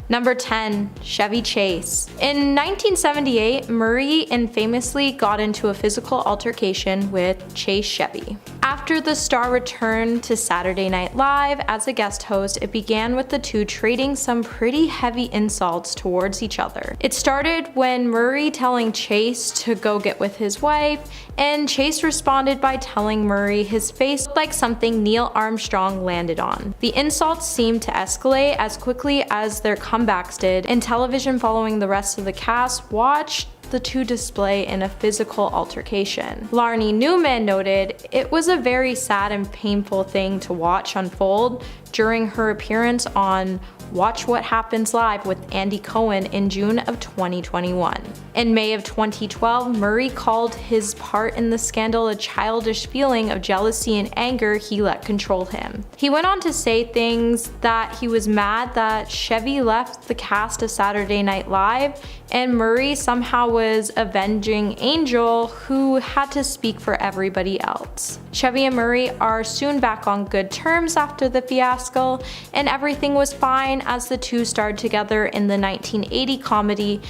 Number 10. Chevy Chase. In 1978, Murray infamously got into a physical altercation with Chase Chevy. After the star returned to Saturday Night Live as a guest host, it began with the two trading some pretty heavy insults towards each other. It started when Murray telling Chase to go get with his wife, and Chase responded by telling Murray his face looked like something Neil Armstrong landed on. The insults seemed to escalate as quickly as their comebacks did, and television following the rest of the cast watched the two display in a physical altercation. Larnie Newman noted, "It was a very sad and painful thing to watch unfold during her appearance on Watch What Happens Live with Andy Cohen in June of 2021. In May of 2012, Murray called his part in the scandal a childish feeling of jealousy and anger he let control him. He went on to say things that he was mad that Chevy left the cast of Saturday Night Live and Murray somehow was avenging Angel, who had to speak for everybody else. Chevy and Murray are soon back on good terms after the fiasco, and everything was fine as the two starred together in the 1980 comedy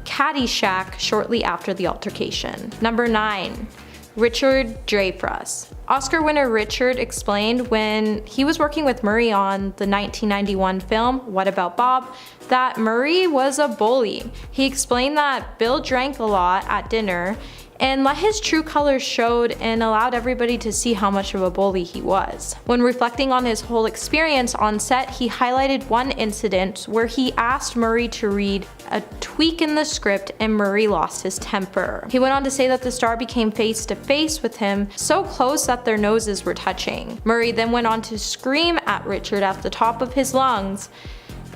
Caddyshack shortly after the altercation. Number 9. Richard Dreyfuss. Oscar winner Richard explained when he was working with Murray on the 1991 film What About Bob that Murray was a bully. He explained that Bill drank a lot at dinner and let his true colors showed and allowed everybody to see how much of a bully he was. When reflecting on his whole experience on set, he highlighted one incident where he asked Murray to read a tweak in the script and Murray lost his temper. He went on to say that the star became face to face with him, so close that their noses were touching. Murray then went on to scream at Richard at the top of his lungs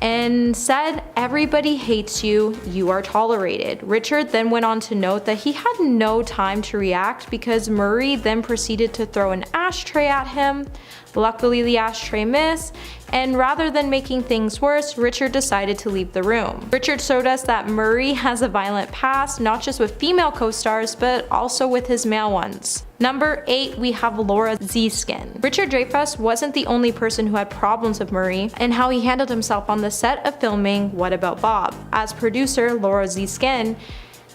and said, "Everybody hates you, you are tolerated." Richard then went on to note that he had no time to react because Murray then proceeded to throw an ashtray at him. Luckily the ashtray missed, and rather than making things worse, Richard decided to leave the room. Richard showed us that Murray has a violent past, not just with female co-stars, but also with his male ones. Number 8, we have Laura Ziskin. Richard Dreyfuss wasn't the only person who had problems with Murray and how he handled himself on the set of filming What About Bob. As producer, Laura Ziskin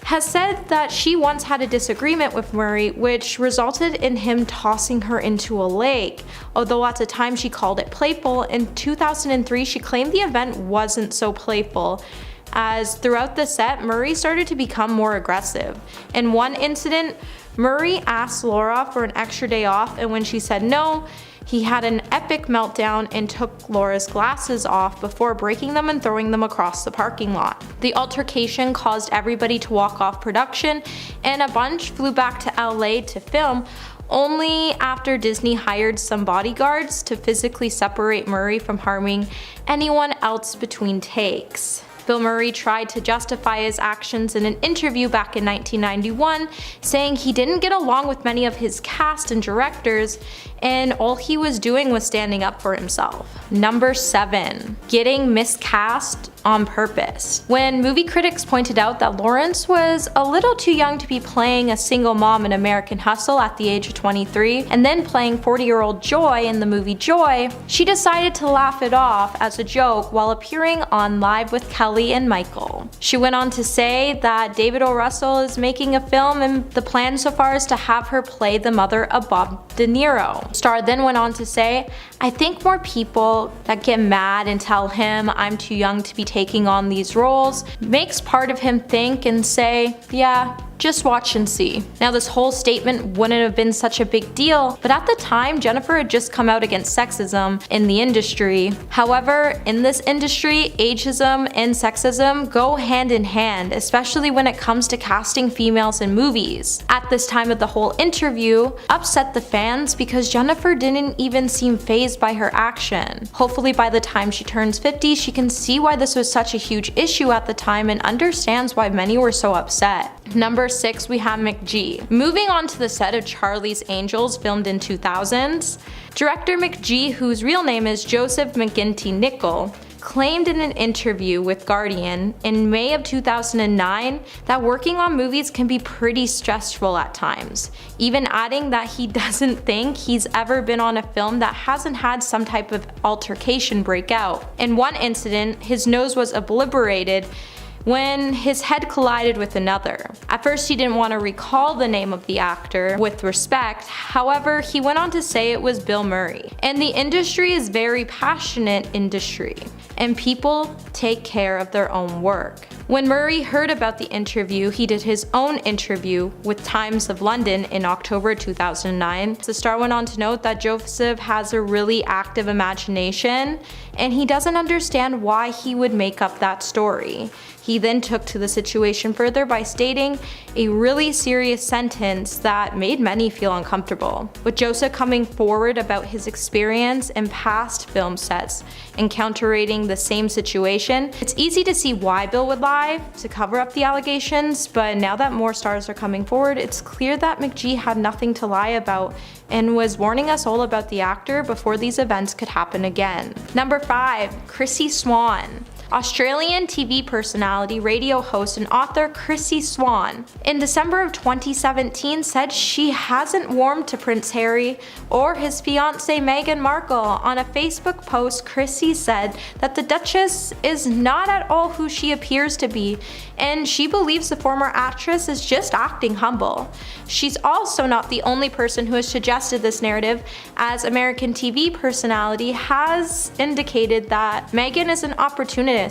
has said that she once had a disagreement with Murray which resulted in him tossing her into a lake. Although at the time she called it playful, in 2003 she claimed the event wasn't so playful, as throughout the set Murray started to become more aggressive. In one incident, Murray asked Laura for an extra day off, and when she said no, he had an epic meltdown and took Laura's glasses off before breaking them and throwing them across the parking lot. The altercation caused everybody to walk off production, and a bunch flew back to LA to film, only after Disney hired some bodyguards to physically separate Murray from harming anyone else between takes. Bill Murray tried to justify his actions in an interview back in 1991, saying he didn't get along with many of his cast and directors, and all he was doing was standing up for himself. Number 7. Getting miscast on purpose. When movie critics pointed out that Lawrence was a little too young to be playing a single mom in American Hustle at the age of 23 and then playing 40-year-old Joy in the movie Joy, she decided to laugh it off as a joke while appearing on Live with Kelly and Michael. She went on to say that David O. Russell is making a film and the plan so far is to have her play the mother of Bob De Niro. Star then went on to say, "I think more people that get mad and tell him I'm too young to be taking on these roles makes part of him think and say, yeah, just watch and see." Now this whole statement wouldn't have been such a big deal, but at the time Jennifer had just come out against sexism in the industry. However, in this industry, ageism and sexism go hand in hand, especially when it comes to casting females in movies. At this time of the whole interview upset the fans because Jennifer didn't even seem fazed by her action. Hopefully by the time she turns 50, she can see why this was such a huge issue at the time and understands why many were so upset. Number 6, we have McG. Moving on to the set of Charlie's Angels, filmed in 2000s, director McG, whose real name is Joseph McGinty Nickel, claimed in an interview with Guardian in May of 2009 that working on movies can be pretty stressful at times, even adding that he doesn't think he's ever been on a film that hasn't had some type of altercation break out. In one incident, his nose was obliterated when his head collided with another. At first he didn't want to recall the name of the actor with respect, however he went on to say it was Bill Murray. And the industry is very passionate industry, and people take care of their own work. When Murray heard about the interview, he did his own interview with Times of London in October 2009. The star went on to note that Joseph has a really active imagination and he doesn't understand why he would make up that story. He then took to the situation further by stating a really serious sentence that made many feel uncomfortable. With Joseph coming forward about his experience in past film sets encountering the same situation, it's easy to see why Bill would lie to cover up the allegations, but now that more stars are coming forward, it's clear that McG had nothing to lie about and was warning us all about the actor before these events could happen again. Number 5. Chrissy Swan. Australian TV personality, radio host, and author Chrissy Swan in December of 2017 said she hasn't warmed to Prince Harry or his fiancée Meghan Markle. On a Facebook post, Chrissy said that the Duchess is not at all who she appears to be, and she believes the former actress is just acting humble. She's also not the only person who has suggested this narrative, as American TV personality has indicated that Meghan is an opportunist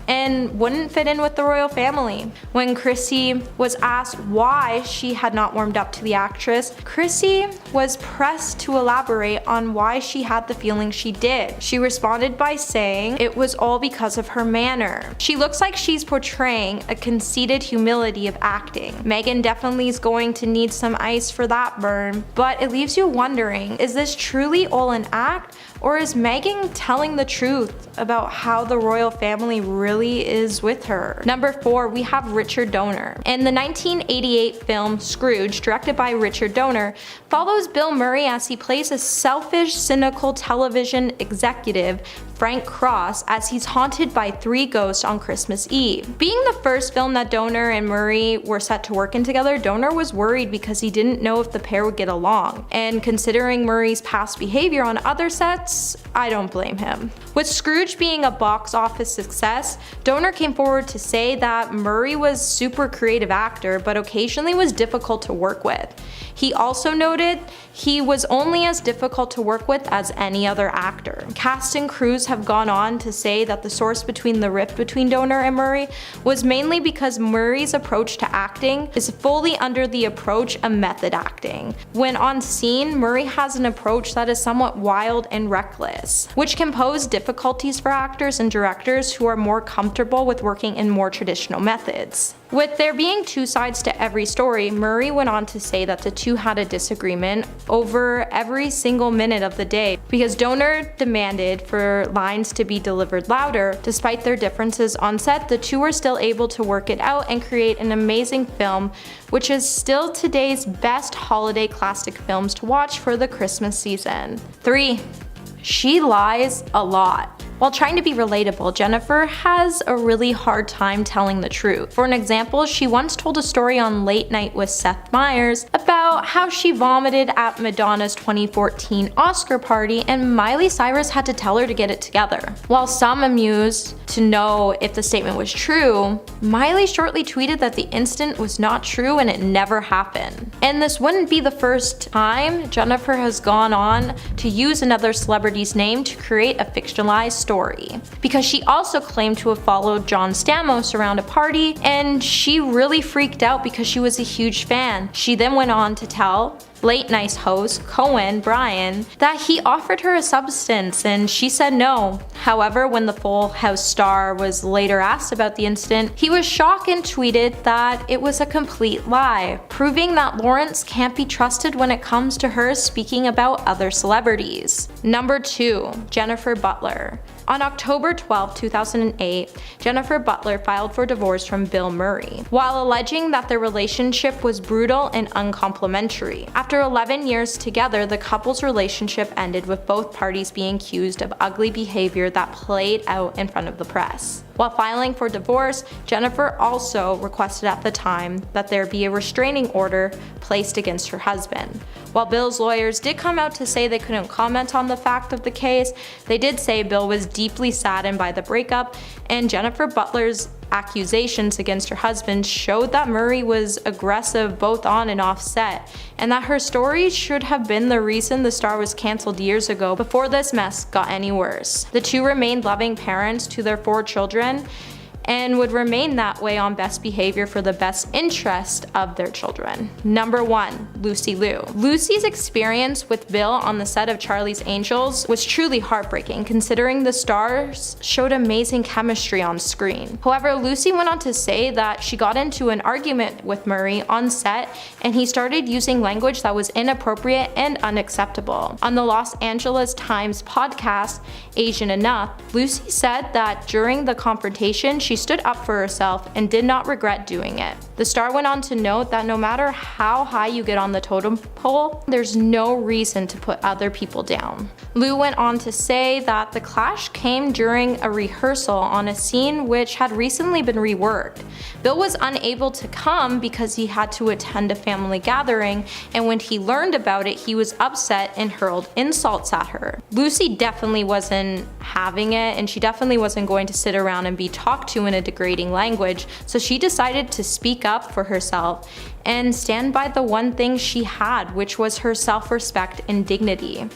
and wouldn't fit in with the royal family. When Chrissy was asked why she had not warmed up to the actress, Chrissy was pressed to elaborate on why she had the feeling she did. She responded by saying it was all because of her manner. She looks like she's portraying a conceited humility of acting. Meghan definitely is going to need some ice for that burn, but it leaves you wondering, is this truly all an act? Or is Meghan telling the truth about how the royal family really is with her? Number 4, we have Richard Donner. In the 1988 film Scrooge, directed by Richard Donner, follows Bill Murray as he plays a selfish, cynical television executive, Frank Cross, as he's haunted by 3 ghosts on Christmas Eve. Being the first film that Donner and Murray were set to work in together, Donner was worried because he didn't know if the pair would get along. And considering Murray's past behavior on other sets, I don't blame him. With Scrooge being a box office success, Donner came forward to say that Murray was a super creative actor, but occasionally was difficult to work with. He also noted he was only as difficult to work with as any other actor. Cast and crews have gone on to say that the source between the rift between Donner and Murray was mainly because Murray's approach to acting is fully under the approach of method acting. When on scene, Murray has an approach that is somewhat wild and reckless, which can pose difficulties for actors and directors who are more comfortable with working in more traditional methods. With there being 2 sides to every story, Murray went on to say that the two had a disagreement over every single minute of the day because Donner demanded for lines to be delivered louder. Despite their differences on set, the two were still able to work it out and create an amazing film, which is still today's best holiday classic films to watch for the Christmas season. 3. She lies a lot. While trying to be relatable, Jennifer has a really hard time telling the truth. For an example, she once told a story on Late Night with Seth Meyers about how she vomited at Madonna's 2014 Oscar party and Miley Cyrus had to tell her to get it together. While some amused to know if the statement was true, Miley shortly tweeted that the incident was not true and it never happened. And this wouldn't be the first time Jennifer has gone on to use another celebrity's name to create a fictionalized story, because she also claimed to have followed John Stamos around a party and she really freaked out because she was a huge fan. She then went on to tell Late Night host Cohen Brian that he offered her a substance and she said no. However, when the Full House star was later asked about the incident, he was shocked and tweeted that it was a complete lie, proving that Lawrence can't be trusted when it comes to her speaking about other celebrities. Number 2, Jennifer Butler. On October 12, 2008, Jennifer Butler filed for divorce from Bill Murray, while alleging that their relationship was brutal and uncomplimentary. After 11 years together, the couple's relationship ended with both parties being accused of ugly behavior that played out in front of the press. While filing for divorce, Jennifer also requested at the time that there be a restraining order placed against her husband. While Bill's lawyers did come out to say they couldn't comment on the fact of the case, they did say Bill was deeply saddened by the breakup, and Jennifer Butler's accusations against her husband showed that Murray was aggressive both on and off set, and that her story should have been the reason the star was canceled years ago before this mess got any worse. The two remained loving parents to their 4 children and would remain that way on best behavior for the best interest of their children. Number 1, Lucy Liu. Lucy's experience with Bill on the set of Charlie's Angels was truly heartbreaking, considering the stars showed amazing chemistry on screen. However, Lucy went on to say that she got into an argument with Murray on set and he started using language that was inappropriate and unacceptable. On the Los Angeles Times podcast, Asian Enough, Lucy said that during the confrontation, she stood up for herself and did not regret doing it. The star went on to note that no matter how high you get on the totem pole, there's no reason to put other people down. Liu went on to say that the clash came during a rehearsal on a scene which had recently been reworked. Bill was unable to come because he had to attend a family gathering, and when he learned about it, he was upset and hurled insults at her. Lucy definitely wasn't having it, and she definitely wasn't going to sit around and be talked to in a degrading language, so she decided to speak up for herself and stand by the one thing she had, which was her self-respect and dignity.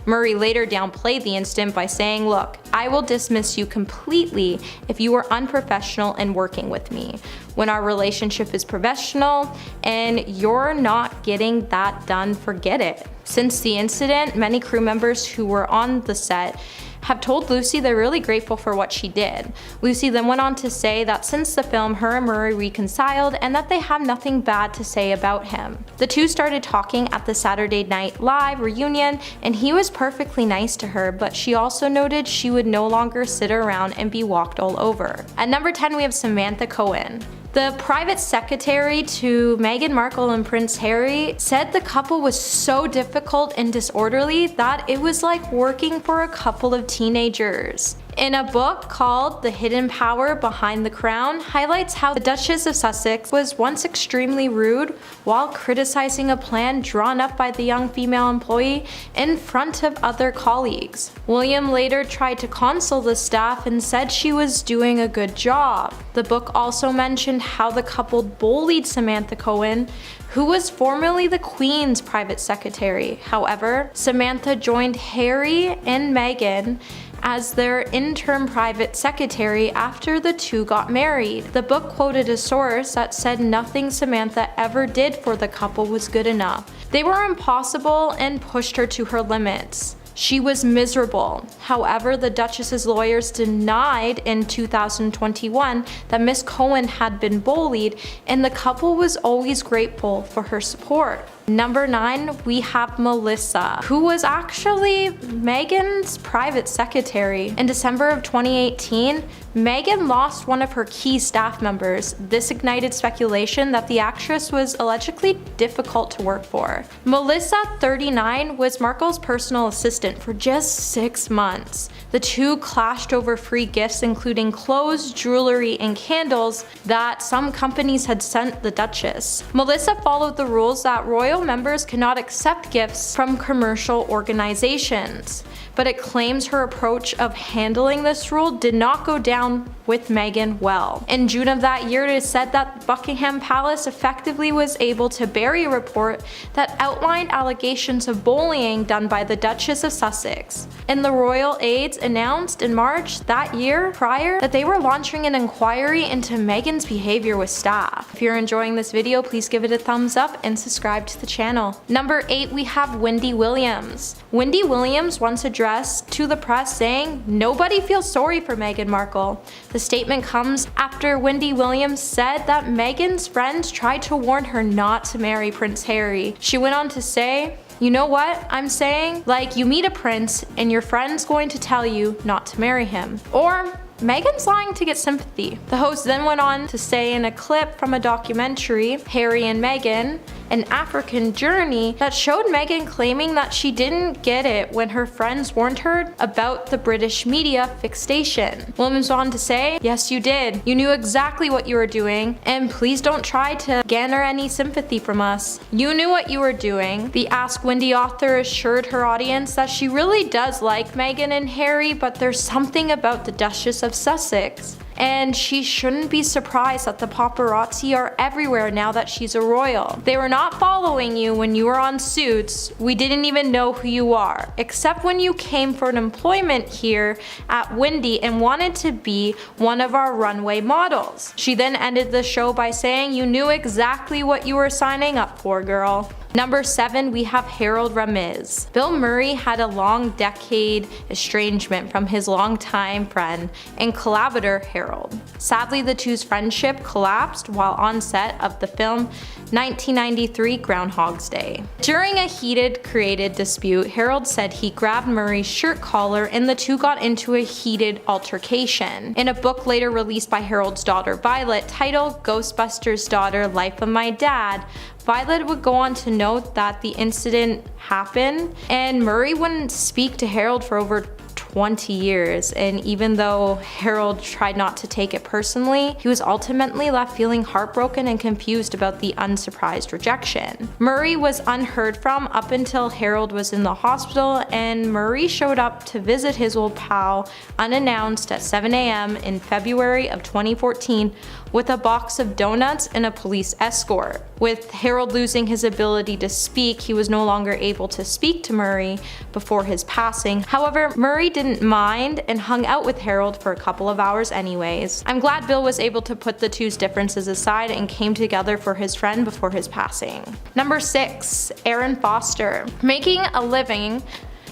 Murray later downplayed the incident by saying, "Look, I will dismiss you completely if you are unprofessional in working with me. When our relationship is professional and you're not getting that done, forget it." Since the incident, many crew members who were on the set have told Lucy they're really grateful for what she did. Lucy then went on to say that since the film, her and Murray reconciled and that they have nothing bad to say about him. The two started talking at the Saturday Night Live reunion, and he was perfectly nice to her, but she also noted she would no longer sit around and be walked all over. At number 10, we have Samantha Cohen. The private secretary to Meghan Markle and Prince Harry said the couple was so difficult and disorderly that it was like working for a couple of teenagers. In a book called The Hidden Power Behind the Crown, highlights how the Duchess of Sussex was once extremely rude while criticizing a plan drawn up by the young female employee in front of other colleagues. William later tried to console the staff and said she was doing a good job. The book also mentioned how the couple bullied Samantha Cohen, who was formerly the Queen's private secretary. However, Samantha joined Harry and Meghan as their interim private secretary after the two got married. The book quoted a source that said nothing Samantha ever did for the couple was good enough. They were impossible and pushed her to her limits. She was miserable. However, the Duchess's lawyers denied in 2021 that Miss Cohen had been bullied, and the couple was always grateful for her support. Number 9, we have Melissa, who was actually Meghan's private secretary. In December of 2018, Meghan lost one of her key staff members. This ignited speculation that the actress was allegedly difficult to work for. Melissa, 39, was Markle's personal assistant for just 6 months. The two clashed over free gifts, including clothes, jewelry, and candles that some companies had sent the Duchess. Melissa followed the rules that royal members cannot accept gifts from commercial organizations, but it claims her approach of handling this rule did not go down with Meghan well. In June of that year, it is said that Buckingham Palace effectively was able to bury a report that outlined allegations of bullying done by the Duchess of Sussex. And the royal aides announced in March that year prior that they were launching an inquiry into Meghan's behavior with staff. If you're enjoying this video, please give it a thumbs up and subscribe to the channel. Number 8, we have Wendy Williams. Wendy Williams once addressed to the press saying, "Nobody feels sorry for Meghan Markle." The statement comes after Wendy Williams said that Meghan's friends tried to warn her not to marry Prince Harry. She went on to say, You know what I'm saying? Like, you meet a prince and your friend's going to tell you not to marry him. Or Meghan's lying to get sympathy. The host then went on to say in a clip from a documentary, Harry and Meghan, an African Journey, that showed Meghan claiming that she didn't get it when her friends warned her about the British media fixation. Williams went on to say, "Yes, you did. You knew exactly what you were doing, and please don't try to garner any sympathy from us. You knew what you were doing." The Ask Wendy author assured her audience that she really does like Meghan and Harry, but there's something about the Duchess of Sussex, and she shouldn't be surprised that the paparazzi are everywhere now that she's a royal. They were not following you when you were on Suits. We didn't even know who you are, except when you came for an employment here at Wendy and wanted to be one of our runway models. She then ended the show by saying, "You knew exactly what you were signing up for, girl." Number 7, we have Harold Ramis. Bill Murray had a long decade estrangement from his longtime friend and collaborator Harold. Sadly, the two's friendship collapsed while on set of the film 1993 Groundhog's Day. During a heated creative dispute, Harold said he grabbed Murray's shirt collar and the two got into a heated altercation. In a book later released by Harold's daughter Violet titled Ghostbusters' Daughter: Life of My Dad, Violet would go on to note that the incident happened and Murray wouldn't speak to Harold for over 20 years, and even though Harold tried not to take it personally, he was ultimately left feeling heartbroken and confused about the unsurprised rejection. Murray was unheard from up until Harold was in the hospital, and Murray showed up to visit his old pal unannounced at 7 a.m. in February of 2014 with a box of donuts and a police escort. With Harold losing his ability to speak, he was no longer able to speak to Murray before his passing. However, Murray didn't mind and hung out with Harold for a couple of hours anyways. I'm glad Bill was able to put the two's differences aside and came together for his friend before his passing. Number 6, Erin Foster. Making a living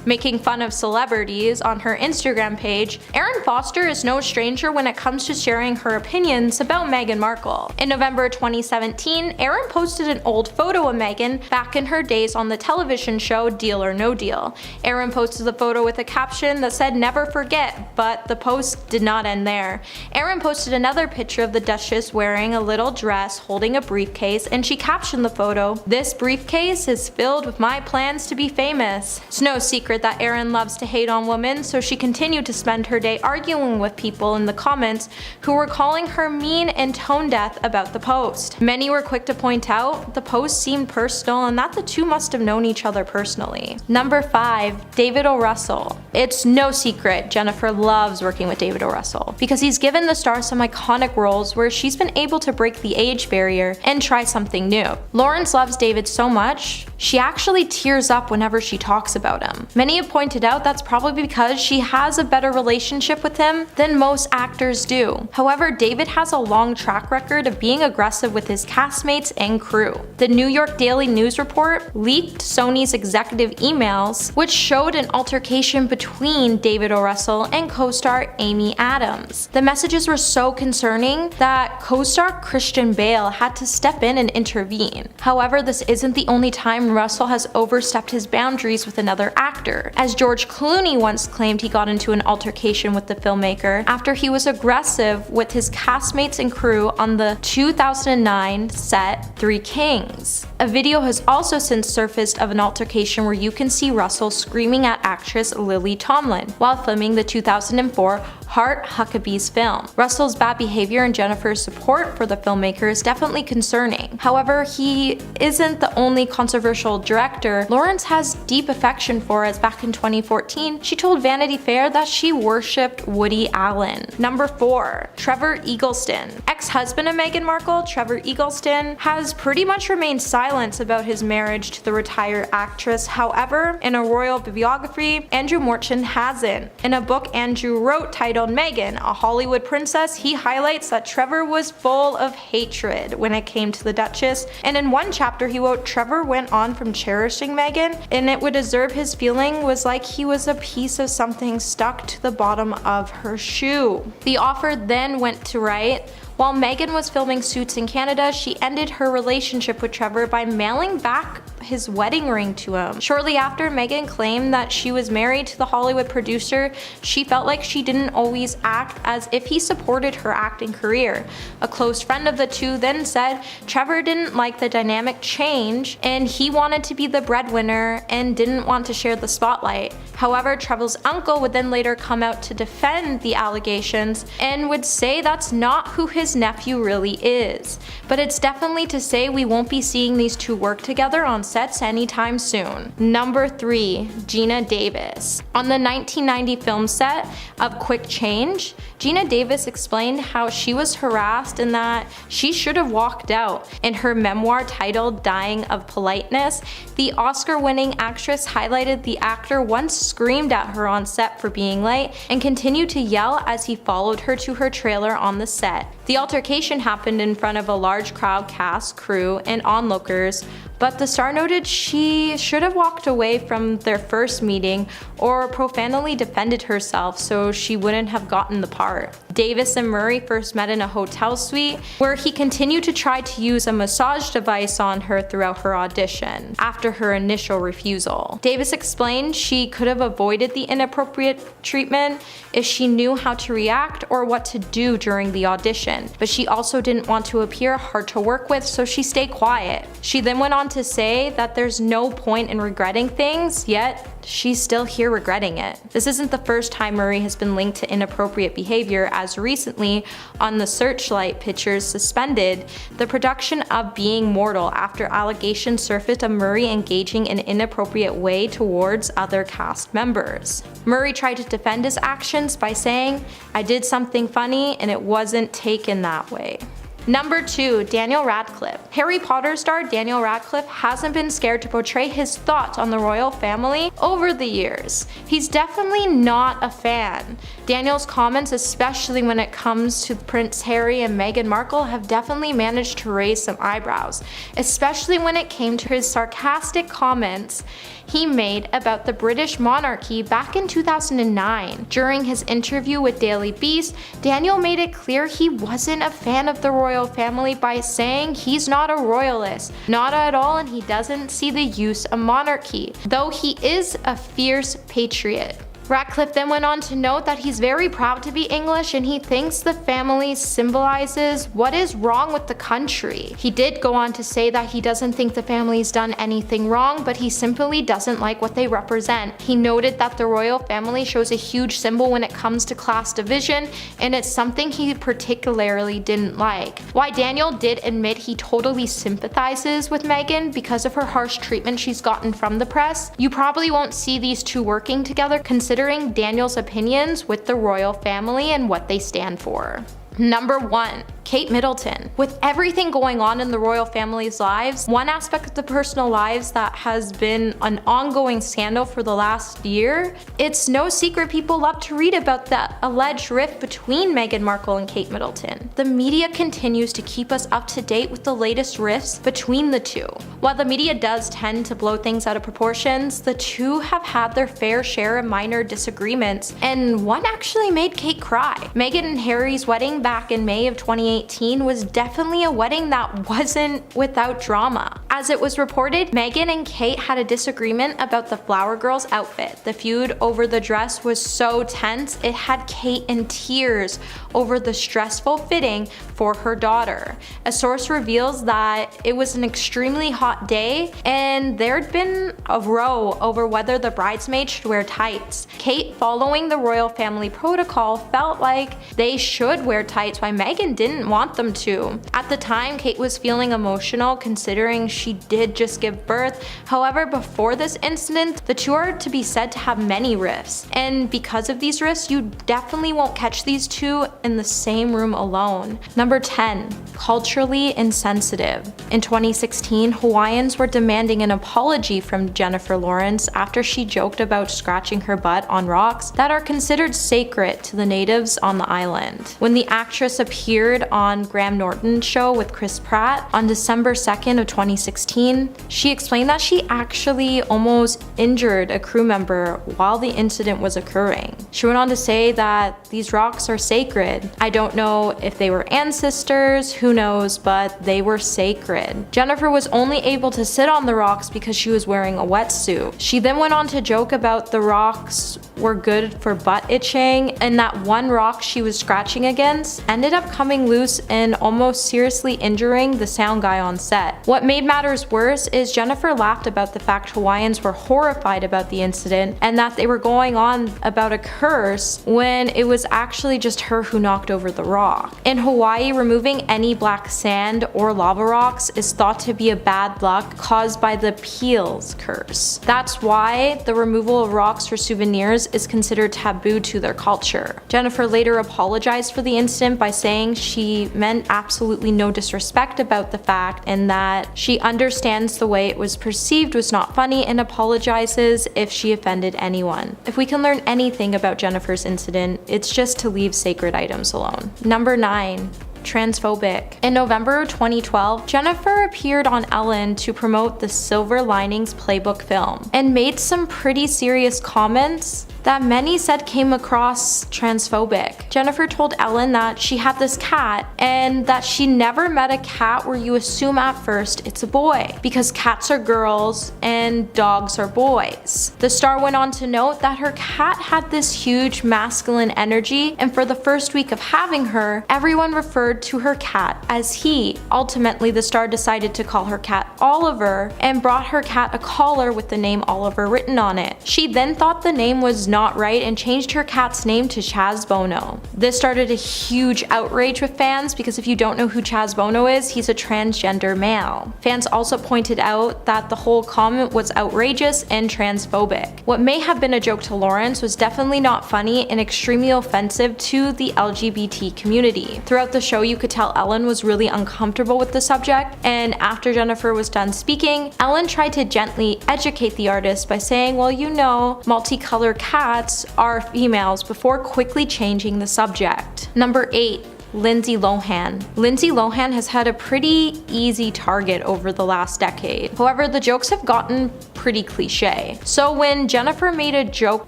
making fun of celebrities on her Instagram page, Erin Foster is no stranger when it comes to sharing her opinions about Meghan Markle. In November 2017, Erin posted an old photo of Meghan back in her days on the television show Deal or No Deal. Erin posted the photo with a caption that said "Never forget," but the post did not end there. Erin posted another picture of the Duchess wearing a little dress holding a briefcase, and she captioned the photo, "This briefcase is filled with my plans to be famous." It's no secret that Erin loves to hate on women, so she continued to spend her day arguing with people in the comments who were calling her mean and tone deaf about the post. Many were quick to point out the post seemed personal and that the two must have known each other personally. Number 5, David O. Russell. It's no secret Jennifer loves working with David O. Russell because he's given the star some iconic roles where she's been able to break the age barrier and try something new. Lawrence loves David so much, she actually tears up whenever she talks about him. Many have pointed out that's probably because she has a better relationship with him than most actors do. However, David has a long track record of being aggressive with his castmates and crew. The New York Daily News report leaked Sony's executive emails, which showed an altercation between David O. Russell and co-star Amy Adams. The messages were so concerning that co-star Christian Bale had to step in and intervene. However, this isn't the only time Russell has overstepped his boundaries with another actor, as George Clooney once claimed he got into an altercation with the filmmaker after he was aggressive with his castmates and crew on the 2009 set Three Kings. A video has also since surfaced of an altercation where you can see Russell screaming at actress Lily Tomlin while filming the 2004 Hart Huckabee's film. Russell's bad behavior and Jennifer's support for the filmmaker is definitely concerning. However, he isn't the only controversial director Lawrence has deep affection for, as back in 2014, she told Vanity Fair that she worshipped Woody Allen. Number 4, Trevor Eagleston. Ex-husband of Meghan Markle, Trevor Eagleston, has pretty much remained silent about his marriage to the retired actress. However, in a royal biography, Andrew Morton hasn't. In a book Andrew wrote titled Meghan, a Hollywood Princess, he highlights that Trevor was full of hatred when it came to the Duchess, and in one chapter he wrote Trevor went on from cherishing Meghan, and it would deserve his feeling was like he was a piece of something stuck to the bottom of her shoe. The author then went to write, while Meghan was filming Suits in Canada, she ended her relationship with Trevor by mailing back his wedding ring to him. Shortly after, Megan claimed that she was married to the Hollywood producer. She felt like she didn't always act as if he supported her acting career. A close friend of the two then said Trevor didn't like the dynamic change and he wanted to be the breadwinner and didn't want to share the spotlight. However, Trevor's uncle would then later come out to defend the allegations and would say that's not who his nephew really is. But it's definitely to say we won't be seeing these two work together on sets anytime soon. Number 3, Geena Davis. On the 1990 film set of Quick Change, Geena Davis explained how she was harassed and that she should have walked out. In her memoir titled Dying of Politeness, the Oscar-winning actress highlighted the actor once screamed at her on set for being late and continued to yell as he followed her to her trailer on the set. The altercation happened in front of a large crowd, cast, crew, and onlookers, but the star noted she should have walked away from their first meeting or profanely defended herself so she wouldn't have gotten the part. Davis and Murray first met in a hotel suite where he continued to try to use a massage device on her throughout her audition after her initial refusal. Davis explained she could have avoided the inappropriate treatment if she knew how to react or what to do during the audition, but she also didn't want to appear hard to work with, so she stayed quiet. She then went on to say that there's no point in regretting things, yet she's still here regretting it. This isn't the first time Murray has been linked to inappropriate behavior, as recently on the Searchlight Pictures suspended the production of Being Mortal after allegations surfaced of Murray engaging in an inappropriate way towards other cast members. Murray tried to defend his actions by saying, "I did something funny and it wasn't taken that way." Number 2, Daniel Radcliffe. Harry Potter star Daniel Radcliffe hasn't been scared to portray his thoughts on the royal family over the years. He's definitely not a fan. Daniel's comments, especially when it comes to Prince Harry and Meghan Markle, have definitely managed to raise some eyebrows, especially when it came to his sarcastic comments he made about the British monarchy back in 2009. During his interview with Daily Beast, Daniel made it clear he wasn't a fan of the royal family by saying he's not a royalist, not at all, and he doesn't see the use of monarchy, though he is a fierce patriot. Radcliffe then went on to note that he's very proud to be English and he thinks the family symbolizes what is wrong with the country. He did go on to say that he doesn't think the family's done anything wrong, but he simply doesn't like what they represent. He noted that the royal family shows a huge symbol when it comes to class division, and it's something he particularly didn't like. While Daniel did admit he totally sympathizes with Meghan because of her harsh treatment she's gotten from the press, you probably won't see these two working together considering Daniel's opinions with the royal family and what they stand for. Number 1, Kate Middleton. With everything going on in the royal family's lives, one aspect of the personal lives that has been an ongoing scandal for the last year, it's no secret people love to read about the alleged rift between Meghan Markle and Kate Middleton. The media continues to keep us up to date with the latest rifts between the two. While the media does tend to blow things out of proportions, the two have had their fair share of minor disagreements, and one actually made Kate cry. Meghan and Harry's wedding back in May of 2018 was definitely a wedding that wasn't without drama. As it was reported, Meghan and Kate had a disagreement about the Flower Girl's outfit. The feud over the dress was so tense, it had Kate in tears over the stressful fitting for her daughter. A source reveals that it was an extremely hot day and there'd been a row over whether the bridesmaids should wear tights. Kate, following the royal family protocol, felt like they should wear tights while Meghan didn't want them to. At the time, Kate was feeling emotional considering she did just give birth. However, before this incident, the two are to be said to have many rifts, and because of these rifts, you definitely won't catch these two in the same room alone. Number 10, culturally insensitive. In 2016, Hawaiians were demanding an apology from Jennifer Lawrence after she joked about scratching her butt on rocks that are considered sacred to the natives on the island. When the actress appeared on Graham Norton's show with Chris Pratt on December 2nd of 2016, 2016, she explained that she actually almost injured a crew member while the incident was occurring. She went on to say that these rocks are sacred. I don't know if they were ancestors, who knows, but they were sacred. Jennifer was only able to sit on the rocks because she was wearing a wetsuit. She then went on to joke about the rocks were good for butt itching, and that one rock she was scratching against ended up coming loose and almost seriously injuring the sound guy on set. What made matters worse is Jennifer laughed about the fact Hawaiians were horrified about the incident and that they were going on about a curse when it was actually just her who knocked over the rock. In Hawaii, removing any black sand or lava rocks is thought to be a bad luck caused by the Peel's curse. That's why the removal of rocks for souvenirs is considered taboo to their culture. Jennifer later apologized for the incident by saying she meant absolutely no disrespect about the fact and that she understands the way it was perceived was not funny and apologizes if she offended anyone. If we can learn anything about Jennifer's incident, it's just to leave sacred items alone. Number 9. Transphobic. In November 2012, Jennifer appeared on Ellen to promote the Silver Linings Playbook film and made some pretty serious comments that many said came across transphobic. Jennifer told Ellen that she had this cat and that she never met a cat where you assume at first it's a boy because cats are girls and dogs are boys. The star went on to note that her cat had this huge masculine energy, and for the first week of having her, everyone referred to her cat as he. Ultimately, the star decided to call her cat Oliver and brought her cat a collar with the name Oliver written on it. She then thought the name was not right and changed her cat's name to Chaz Bono. This started a huge outrage with fans because if you don't know who Chaz Bono is, he's a transgender male. Fans also pointed out that the whole comment was outrageous and transphobic. What may have been a joke to Lawrence was definitely not funny and extremely offensive to the LGBT community. Throughout the show, you could tell Ellen was really uncomfortable with the subject, and after Jennifer was done speaking, Ellen tried to gently educate the artist by saying, well, you know, multicolored cats are females, before quickly changing the subject. Number 8. Lindsay Lohan. Lindsay Lohan has had a pretty easy target over the last decade. However, the jokes have gotten pretty cliche. So when Jennifer made a joke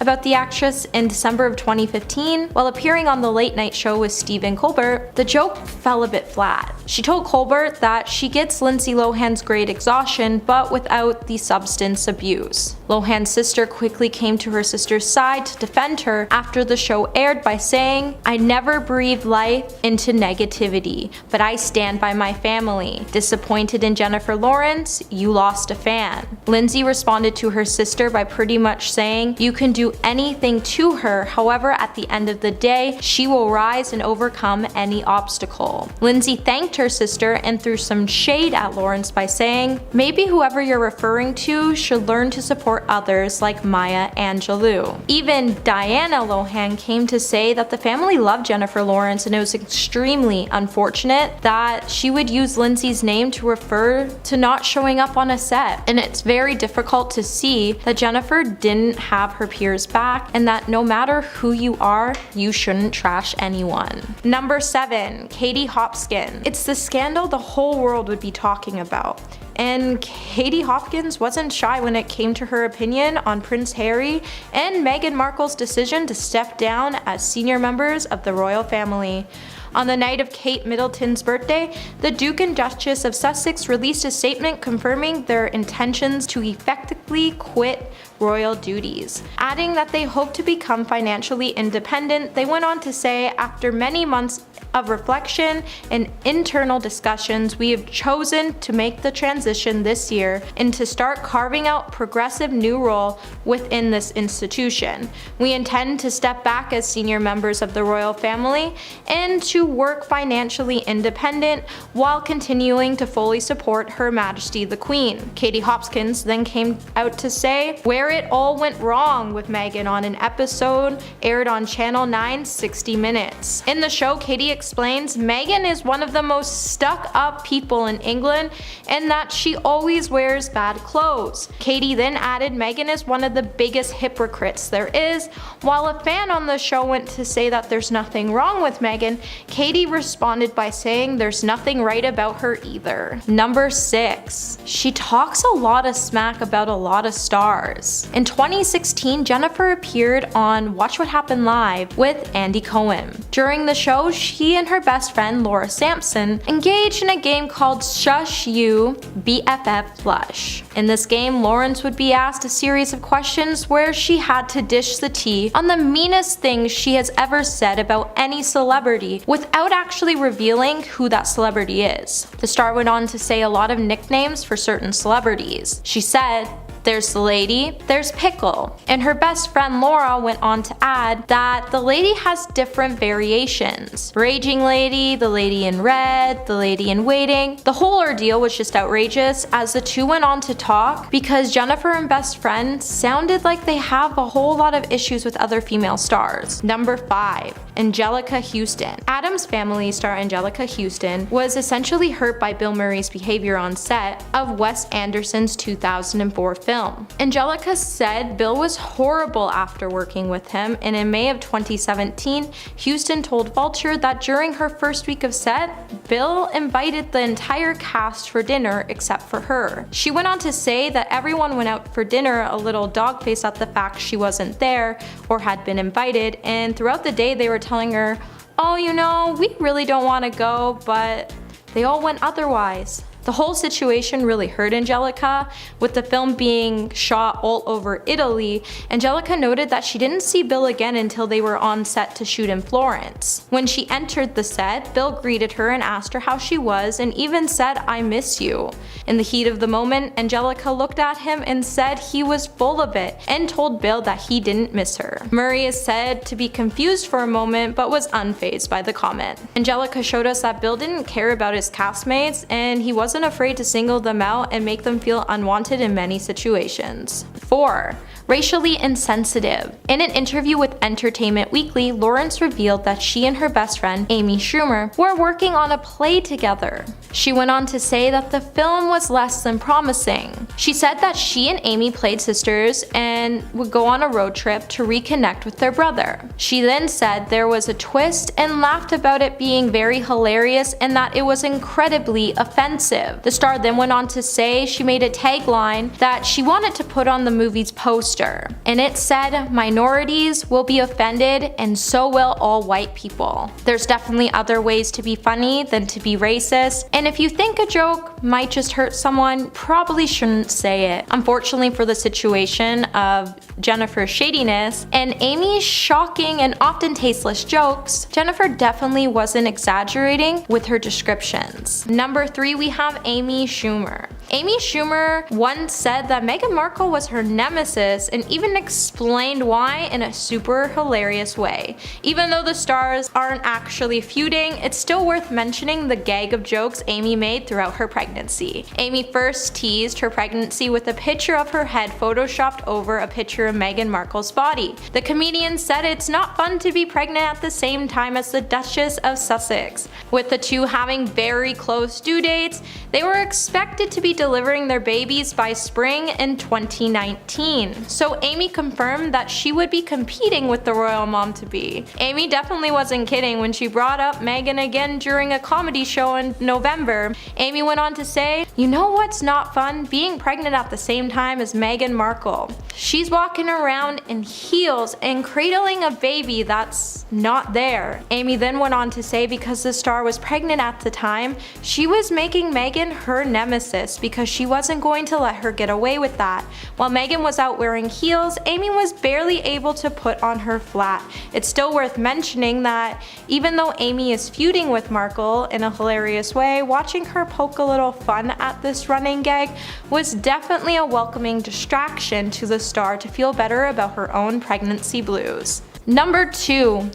about the actress in December of 2015 while appearing on the late night show with Stephen Colbert, the joke fell a bit flat. She told Colbert that she gets Lindsay Lohan's great exhaustion but without the substance abuse. Lohan's sister quickly came to her sister's side to defend her after the show aired by saying, "I never breathe life into negativity, but I stand by my family. Disappointed in Jennifer Lawrence? You lost a fan." Lindsay responded to her sister by pretty much saying, "You can do anything to her, however, at the end of the day, she will rise and overcome any obstacle." Lindsay thanked her sister and threw some shade at Lawrence by saying, "Maybe whoever you're referring to should learn to support others like Maya Angelou." Even Diana Lohan came to say that the family loved Jennifer Lawrence and it was extremely unfortunate that she would use Lindsay's name to refer to not showing up on a set. And it's very difficult to see that Jennifer didn't have her peers back and that no matter who you are, you shouldn't trash anyone. Number 7. Katie Hopkins. It's the scandal the whole world would be talking about. And Katie Hopkins wasn't shy when it came to her opinion on Prince Harry and Meghan Markle's decision to step down as senior members of the royal family. On the night of Kate Middleton's birthday, the Duke and Duchess of Sussex released a statement confirming their intentions to effectively quit royal duties. Adding that they hope to become financially independent, they went on to say, "After many months of reflection and internal discussions, we have chosen to make the transition this year and to start carving out progressive new role within this institution. We intend to step back as senior members of the royal family and to work financially independent while continuing to fully support Her Majesty the Queen." Katie Hopkins then came out to say, "Where where it all went wrong with Megan on an episode aired on Channel 9's 60 Minutes. In the show, Katie explains Megan is one of the most stuck-up people in England and that she always wears bad clothes. Katie then added Megan is one of the biggest hypocrites there is. While a fan on the show went to say that there's nothing wrong with Megan, Katie responded by saying there's nothing right about her either. Number 6. She talks a lot of smack about a lot of stars. In 2016, Jennifer appeared on Watch What Happened Live with Andy Cohen. During the show, she and her best friend Laura Sampson engaged in a game called Shush You BFF Flush. In this game, Lawrence would be asked a series of questions where she had to dish the tea on the meanest things she has ever said about any celebrity without actually revealing who that celebrity is. The star went on to say a lot of nicknames for certain celebrities. She said, "There's the lady, there's Pickle." And her best friend Laura went on to add that the lady has different variations. Raging Lady, the lady in red, the lady in waiting. The whole ordeal was just outrageous as the two went on to talk because Jennifer and best friend sounded like they have a whole lot of issues with other female stars. Number 5. Angelica Houston. Addams Family star Angelica Houston was essentially hurt by Bill Murray's behavior on set of Wes Anderson's 2004 film. Angelica said Bill was horrible after working with him, and in May of 2017, Houston told Vulture that during her first week of set, Bill invited the entire cast for dinner except for her. She went on to say that everyone went out for dinner a little dog-faced at the fact she wasn't there or had been invited, and throughout the day they were telling her, "Oh, you know, we really don't want to go," but they all went otherwise. The whole situation really hurt Angelica. With the film being shot all over Italy, Angelica noted that she didn't see Bill again until they were on set to shoot in Florence. When she entered the set, Bill greeted her and asked her how she was and even said, "I miss you." In the heat of the moment, Angelica looked at him and said he was full of it and told Bill that he didn't miss her. Murray is said to be confused for a moment but was unfazed by the comment. Angelica showed us that Bill didn't care about his castmates and he wasn't afraid to single them out and make them feel unwanted in many situations. 4. Racially insensitive. In an interview with Entertainment Weekly, Lawrence revealed that she and her best friend, Amy Schumer, were working on a play together. She went on to say that the film was less than promising. She said that she and Amy played sisters and would go on a road trip to reconnect with their brother. She then said there was a twist and laughed about it being very hilarious and that it was incredibly offensive. The star then went on to say she made a tagline that she wanted to put on the movie's poster, and it said, "Minorities will be offended and so will all white people." There's definitely other ways to be funny than to be racist, and if you think a joke might just hurt someone, probably shouldn't say it. Unfortunately for the situation of Jennifer's shadiness and Amy's shocking and often tasteless jokes, Jennifer definitely wasn't exaggerating with her descriptions. Number 3, we have Amy Schumer. Amy Schumer once said that Meghan Markle was her nemesis and even explained why in a super hilarious way. Even though the stars aren't actually feuding, it's still worth mentioning the gag of jokes Amy made throughout her pregnancy. Amy first teased her pregnancy with a picture of her head photoshopped over a picture of Meghan Markle's body. The comedian said it's not fun to be pregnant at the same time as the Duchess of Sussex. With the two having very close due dates, they were expected to be delivering their babies by spring in 2019. So Amy confirmed that she would be competing with the royal mom-to-be. Amy definitely wasn't kidding when she brought up Meghan again during a comedy show in November. Amy went on to say, "You know what's not fun? Being pregnant at the same time as Meghan Markle. She's walking around in heels and cradling a baby that's not there." Amy then went on to say because the star was pregnant at the time, she was making Meghan her nemesis because she wasn't going to let her get away with that. While Meghan was out wearing heels, Amy was barely able to put on her flat. It's still worth mentioning that even though Amy is feuding with Markle in a hilarious way, watching her poke a little fun at this running gag was definitely a welcoming distraction to the star to feel better about her own pregnancy blues. Number 2.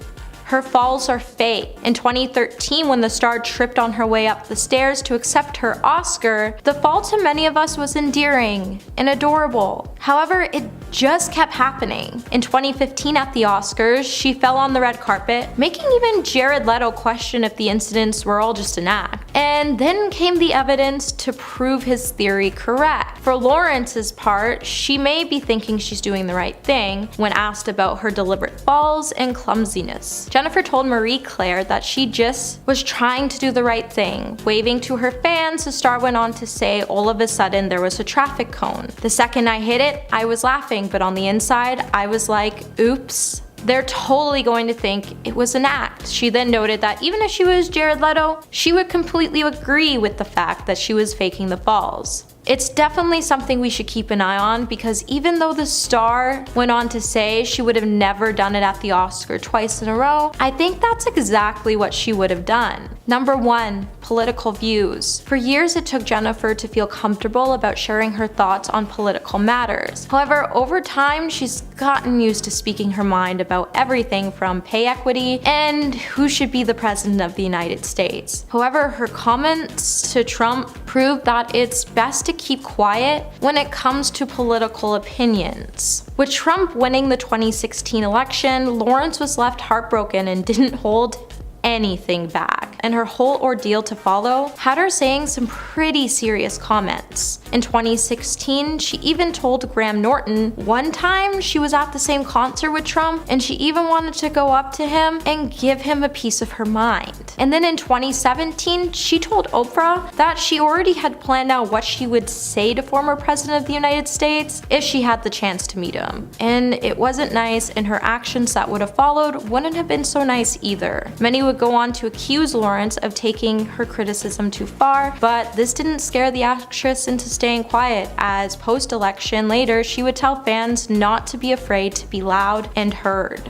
Her falls are fake. In 2013, when the star tripped on her way up the stairs to accept her Oscar, the fall to many of us was endearing and adorable. However, it just kept happening. In 2015 at the Oscars, she fell on the red carpet, making even Jared Leto question if the incidents were all just an act. And then came the evidence to prove his theory correct. For Lawrence's part, she may be thinking she's doing the right thing when asked about her deliberate falls and clumsiness. Jennifer told Marie Claire that she just was trying to do the right thing. Waving to her fans, the star went on to say, all of a sudden there was a traffic cone. The second I hit it, I was laughing, but on the inside, I was like, oops. They're totally going to think it was an act. She then noted that even if she was Jared Leto, she would completely agree with the fact that she was faking the falls. It's definitely something we should keep an eye on, because even though the star went on to say she would have never done it at the Oscar twice in a row, I think that's exactly what she would have done. Number 1, political views. For years it took Jennifer to feel comfortable about sharing her thoughts on political matters. However, over time she's gotten used to speaking her mind about everything from pay equity and who should be the president of the United States. However, her comments to Trump proved that it's best to keep quiet when it comes to political opinions. With Trump winning the 2016 election, Lawrence was left heartbroken and didn't hold anything back, and her whole ordeal to follow had her saying some pretty serious comments. In 2016, she even told Graham Norton one time she was at the same concert with Trump and she even wanted to go up to him and give him a piece of her mind. And then in 2017, she told Oprah that she already had planned out what she would say to former President of the United States if she had the chance to meet him. And it wasn't nice, and her actions that would have followed wouldn't have been so nice either. Many would go on to accuse Lawrence of taking her criticism too far, but this didn't scare the actress into staying quiet, as post-election later she would tell fans not to be afraid to be loud and heard.